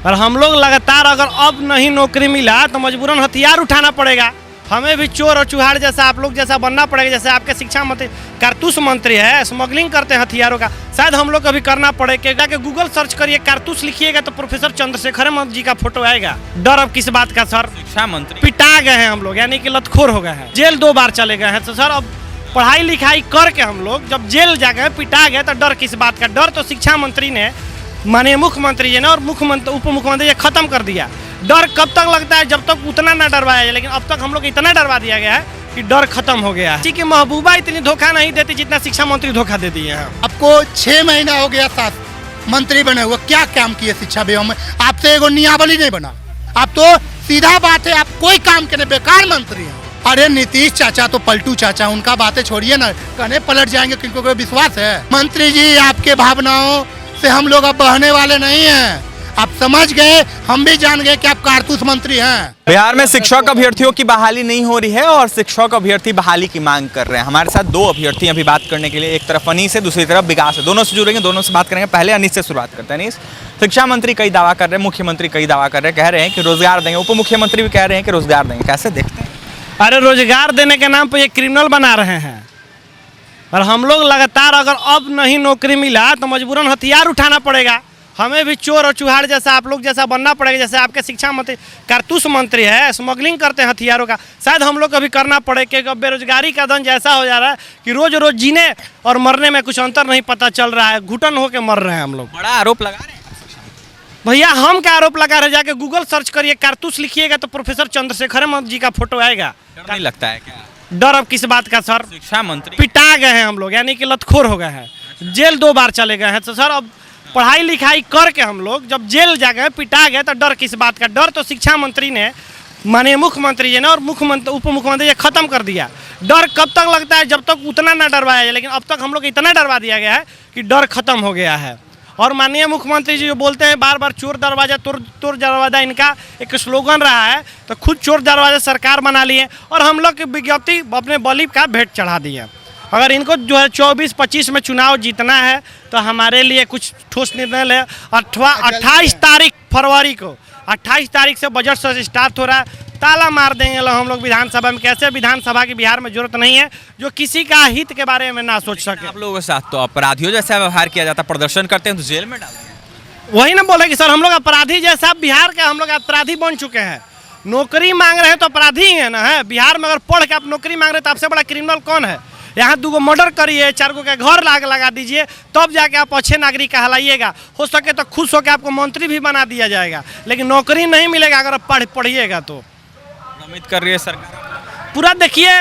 और हम लोग लगातार अगर अब नहीं नौकरी मिला तो मजबूरन हथियार उठाना पड़ेगा। हमें भी चोर और चुहाड़ जैसा आप लोग जैसा बनना पड़ेगा। जैसे आपके शिक्षा मंत्री कारतूस मंत्री है, स्मगलिंग करते हैं हथियारों का, शायद हम लोग कभी करना पड़े। कि जाके गूगल सर्च करिए, कारतूस लिखिएगा तो प्रोफेसर चंद्रशेखर जी का फोटो आएगा। डर अब किस बात का सर? शिक्षा मंत्री पिटा गए हैं हम लोग, यानी कि लतखोर हो गए हैं, जेल 2 बार चले गए हैं। तो सर अब पढ़ाई लिखाई करके हम लोग जब जेल जा गए, पिटा गए, तो डर किस बात का? डर तो शिक्षा मंत्री ने, माननीय मुख्यमंत्री जी ने और मुख्यमंत्री उप मुख्यमंत्री जी खत्म कर दिया। डर कब तक लगता है? जब तक उतना ना डरवाया जाए। लेकिन अब तक हम लोग इतना डरवा दिया गया है कि डर खत्म हो गया है। कि महबूबा इतनी धोखा नहीं देती जितना शिक्षा मंत्री धोखा देती है। आपको 6 महीना हो गया साथ मंत्री बने हुए, क्या काम किए शिक्षा विभाग में? आपसे एगो नियावली नहीं बना। आप तो सीधा बात है, आप कोई काम के नहीं, बेकार मंत्री हैं। अरे नीतीश चाचा तो पलटू चाचा, उनका बातें छोड़िए ना, कहने पलट जाएंगे, किनको कोई विश्वास है? मंत्री जी आपके भावनाओं से हम लोग अब बहने वाले नहीं हैं। आप समझ गए, हम भी जान गए कि आप कारतूस मंत्री हैं। बिहार में शिक्षक अभ्यर्थियों की बहाली नहीं हो रही है और शिक्षक अभ्यर्थी बहाली की मांग कर रहे हैं। हमारे साथ 2 अभ्यर्थी अभी बात करने के लिए, एक तरफ अनीस है, दूसरी तरफ विकास है। दोनों से जुड़ेंगे, दोनों से बात करेंगे। पहले अनीस से शुरुआत करते हैं। अनीस, शिक्षा मंत्री कई दावा कर रहे हैं, मुख्यमंत्री कई दावा कर रहे हैं, कह रहे हैं कि रोजगार देंगे, उप मुख्यमंत्री भी कह रहे हैं कि रोजगार देंगे, कैसे देखते हैं? अरे रोजगार देने के नाम पर ये क्रिमिनल बना रहे हैं। और हम लोग लगातार अगर अब नहीं नौकरी मिला तो मजबूरन हथियार उठाना पड़ेगा। हमें भी चोर और चुहाड़ जैसा आप लोग जैसा बनना पड़ेगा। जैसे आपके शिक्षा मंत्री कारतूस मंत्री है, स्मगलिंग करते हैं हथियारों का, शायद हम लोग कभी करना पड़े। कि बेरोजगारी का दंश ऐसा हो जा रहा है कि रोज रोज जीने और मरने में कुछ अंतर नहीं पता चल रहा है। घुटन होकर मर रहे हैं हम लोग। बड़ा आरोप लगा रहे हैं भैया, हम क्या आरोप लगा रहे हैं? जाके गूगल सर्च करिए, कारतूस लिखिएगा तो प्रोफेसर चंद्रशेखर जी का फोटो आएगा। डर नहीं लगता है क्या? डर अब किस बात का सर? शिक्षा मंत्री पिटा गए हैं हम लोग, यानी कि लतखोर हो गए हैं, जेल 2 बार चले गए हैं। तो सर अब पढ़ाई लिखाई करके हम लोग जब जेल जा गए, पिटा गए, तो डर किस बात का? डर तो शिक्षा मंत्री ने, माननीय मुख्यमंत्री जी ने और मुख्यमंत्री उप मुख्यमंत्री जी खत्म कर दिया। डर कब तक लगता है? जब तक उतना ना डरवाया जाए। लेकिन अब तक हम लोग इतना डरवा दिया गया है कि डर खत्म हो गया है। और माननीय मुख्यमंत्री जी जो बोलते हैं बार बार चोर दरवाजा तोड़ दरवाजा, इनका एक स्लोगन रहा है, तो खुद चोर दरवाजा सरकार बना लिए और हम लोग की विज्ञप्ति अपने बलि का भेंट चढ़ा दिए। अगर इनको जो है 24-25 में चुनाव जीतना है तो हमारे लिए कुछ ठोस निर्णय ले। 28 तारीख फरवरी को, 28 तारीख से बजट सत्र स्टार्ट हो रहा है। ताला मार देंगे हम लोग विधानसभा में। कैसे विधानसभा की बिहार में जरूरत नहीं है जो किसी का हित के बारे में ना सोच सके। आप लोगों के साथ तो अपराधियों जैसा व्यवहार किया जाता, प्रदर्शन करते हैं तो जेल में डाल देंगे। वही ना बोले कि सर हम लोग अपराधी जैसा, बिहार के हम लोग अपराधी बन चुके हैं। नौकरी मांग रहे हैं तो अपराधी ही है ना है। बिहार में अगर पढ़ के आप नौकरी मांग रहे हैं तो आपसे बड़ा क्रिमिनल कौन है? यहाँ 2 मर्डर करिए, 4 के घर लगा दीजिए, तब जाके आप अच्छे नागरिक कहलाइएगा। हो सके तो खुश होकर आपको मंत्री भी बना दिया जाएगा, लेकिन नौकरी नहीं मिलेगा अगर आप पढ़िएगा तो। उम्मीद कर रही है सरकार पूरा देखिए,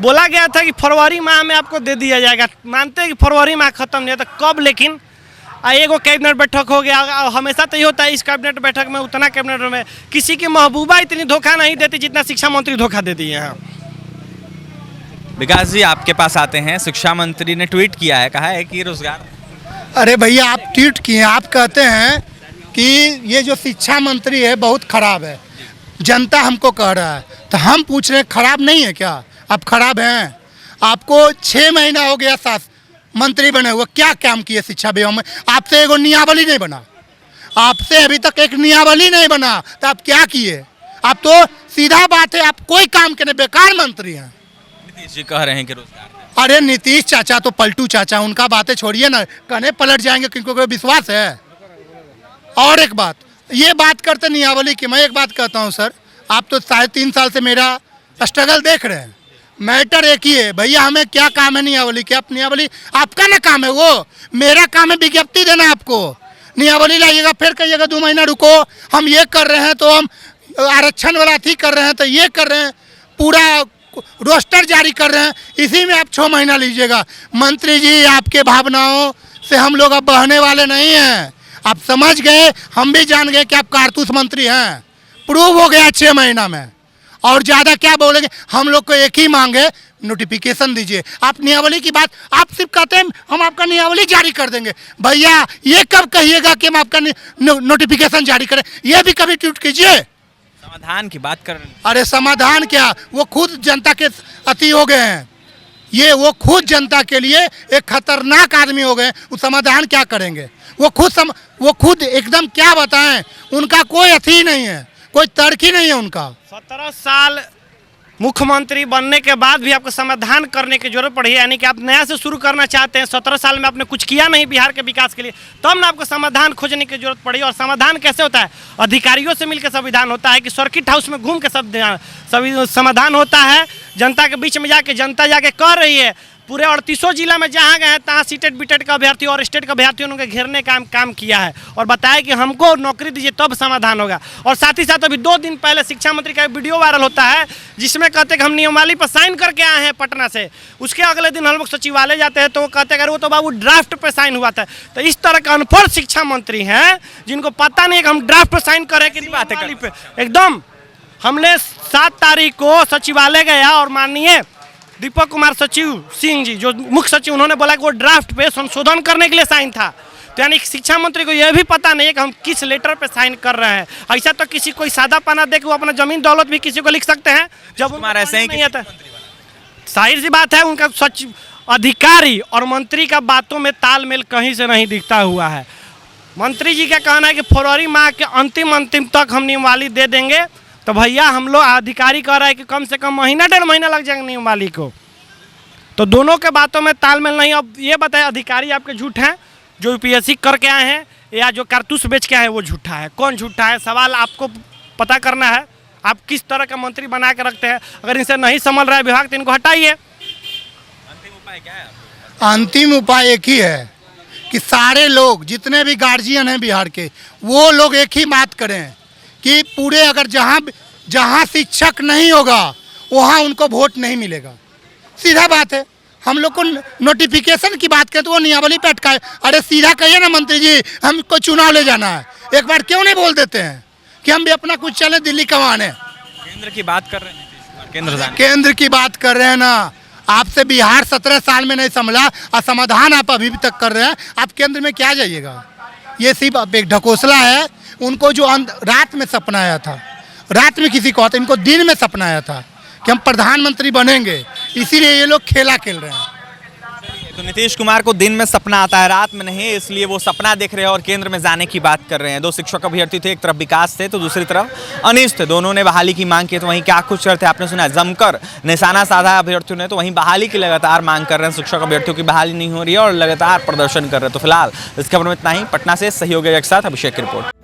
बोला गया था कि फरवरी माह में आपको दे दिया जाएगा। मानते हैं कि फरवरी माह खत्म नहीं है तो कब? लेकिन एगो कैबिनेट बैठक हो गया। हमेशा तो ये होता है, इस कैबिनेट बैठक में, उतना कैबिनेट में किसी की महबूबा इतनी धोखा नहीं देती जितना शिक्षा मंत्री धोखा देती है। विकास जी आपके पास आते हैं। शिक्षा मंत्री ने ट्वीट किया है, कहा है कि रोजगार। अरे भैया, आप ट्वीट किए, आप कहते हैं कि ये जो शिक्षा मंत्री है बहुत खराब है, जनता हमको कह रहा है, तो हम पूछ रहे हैं खराब नहीं है क्या? आप खराब हैं? आपको 6 महीना हो गया साथ मंत्री बने हुए, क्या काम किए शिक्षा विभाग में? आपसे एगो नियावली नहीं बना। आपसे अभी तक एक नियावली नहीं बना, तो आप क्या किए? आप तो सीधा बात है, आप कोई काम के नहीं, बेकार मंत्री हैं। नीतीश जी कह रहे हैं कि रोजगार। अरे नीतीश चाचा तो पलटू चाचा, उनका बातें छोड़िए ना, कहने पलट जाएंगे, किनको कोई विश्वास है? और एक बात, ये बात करते नियावली की, मैं एक बात कहता हूँ सर, आप तो 3.5 साल से मेरा स्ट्रगल देख रहे हैं। मैटर एक ही है भैया, हमें क्या काम है नियावली के? आप नियावली आपका ना काम है, वो मेरा काम है विज्ञप्ति देना आपको। नियावली लाइएगा, फिर कहिएगा 2 महीना रुको, हम ये कर रहे हैं, तो हम आरक्षण वाला थी कर रहे हैं, तो ये कर रहे हैं, पूरा रोस्टर जारी कर रहे हैं, इसी में आप 6 महीना लीजिएगा। मंत्री जी आपके भावनाओं से हम लोग अब बहने वाले नहीं हैं। आप समझ गए, हम भी जान गए कि आप कारतूस मंत्री हैं। प्रूव हो गया 6 महीना में, और ज़्यादा क्या बोलेंगे? हम लोग को एक ही मांगे, नोटिफिकेशन दीजिए। आप नियावली की बात आप सिर्फ कहते हैं हम आपका नियावली जारी कर देंगे। भैया ये कब कहिएगा कि हम आपका नोटिफिकेशन जारी करें? ये भी कभी ट्वीट कीजिए। समाधान की बात कर रहे हैं। अरे समाधान क्या, वो खुद जनता के अति हो गए हैं। ये वो खुद जनता के लिए एक खतरनाक आदमी हो गए, वो समाधान क्या करेंगे? वो खुद एकदम क्या बताएं, उनका कोई अथी नहीं है, कोई तर्क ही नहीं है उनका। 17 साल मुख्यमंत्री बनने के बाद भी आपको समाधान करने की जरूरत पड़ी है, यानी कि आप नया से शुरू करना चाहते हैं। 17 साल में आपने कुछ किया नहीं बिहार के विकास के लिए, तब ना आपको समाधान खोजने की जरूरत पड़ी। और समाधान कैसे होता है? अधिकारियों से मिलकर संविधान होता है कि सर्किट हाउस में घूम के सब समाधान होता है। जनता के बीच में जाके जनता जाके कह रही है, पूरे 38 जिला में जहाँ गए हैं तहाँ सीटेट बीटेट का अभ्यर्थी और स्टेट का अभ्यर्थियों ने घेरने का काम किया है और बताया कि हमको नौकरी दीजिए तब समाधान होगा। और साथ ही साथ अभी 2 दिन पहले शिक्षा मंत्री का वीडियो वायरल होता है जिसमें कहते हैं कि हम नियमावली पर साइन करके आए हैं पटना से। उसके अगले दिन हम लोग सचिवालय जाते हैं तो वो कहते हैं अरे वो तो बाबू ड्राफ्ट पर साइन हुआ था। तो इस तरह का अनपढ़ शिक्षा मंत्री हैं जिनको पता नहीं है कि हम ड्राफ्ट पर साइन करें कि नियमावली पे। एकदम हमने 7 तारीख को सचिवालय गया और माननीय दीपक कुमार सचिव सिंह जी जो मुख्य सचिव, उन्होंने बोला कि वो ड्राफ्ट पे संशोधन करने के लिए साइन था। तो यानी शिक्षा मंत्री को यह भी पता नहीं है कि हम किस लेटर पे साइन कर रहे हैं। ऐसा तो किसी कोई सादा पाना दे के वो अपना जमीन दौलत भी किसी को लिख सकते हैं जब हमारा ऐसे ही नहीं आता। जाहिर सी बात है उनका सचिव अधिकारी और मंत्री का बातों में तालमेल कहीं से नहीं दिखता हुआ है। मंत्री जी का कहना है कि फरवरी माह के अंतिम तक हम नियमावली दे देंगे। तो भैया हम लोग अधिकारी कह रहा है कि कम से कम महीना 1.5 महीना लग जाएगा नियमावली को। तो दोनों के बातों में तालमेल नहीं। अब ये बताएं अधिकारी आपके झूठ हैं जो यूपीएससी करके आए हैं या जो कारतूस बेच के आए हैं वो झूठा है? कौन झूठा है? सवाल आपको पता करना है। आप किस तरह का मंत्री बना के रखते हैं? अगर इनसे नहीं संभल रहा है विभाग तो इनको हटाइए। अंतिम उपाय क्या है? अंतिम उपाय एक ही है कि सारे लोग जितने भी गार्जियन हैं बिहार के वो लोग एक ही बात करें कि पूरे अगर जहाँ शिक्षक नहीं होगा वहाँ उनको वोट नहीं मिलेगा। सीधा बात है। हम लोग को नोटिफिकेशन की बात करें तो वो नियमावली पे अटकाए। अरे सीधा कहिए ना मंत्री जी हमको चुनाव ले जाना है, एक बार क्यों नहीं बोल देते हैं कि हम भी अपना कुछ चले दिल्ली कमाने। केंद्र की बात कर रहे हैं, केंद्र की बात कर रहे हैं ना। आपसे बिहार 17 साल में नहीं संभला और समाधान आप अभी भी तक कर रहे हैं। आप केंद्र में क्या जाइएगा? ये सिर्फ एक ढकोसला है। उनको जो रात में सपना आया था, रात में किसी को आता, इनको दिन में सपना आया था कि हम प्रधानमंत्री बनेंगे, इसीलिए ये लोग खेला खेल रहे हैं। तो नीतीश कुमार को दिन में सपना आता है, रात में नहीं, इसलिए वो सपना देख रहे हैं और केंद्र में जाने की बात कर रहे हैं। 2 शिक्षक अभ्यर्थी थे, एक तरफ विकास थे तो दूसरी तरफ अनीश थे। दोनों ने बहाली की मांग की। तो वहीं क्या कुछ थे आपने सुना, जमकर निशाना साधा अभ्यर्थियों ने। तो वहीं बहाली की लगातार मांग कर रहे हैं। शिक्षक अभ्यर्थियों की बहाली नहीं हो रही है और लगातार प्रदर्शन कर रहे हैं। तो फिलहाल इस खबर में इतना ही। पटना से सहयोगी के साथ अभिषेक की रिपोर्ट।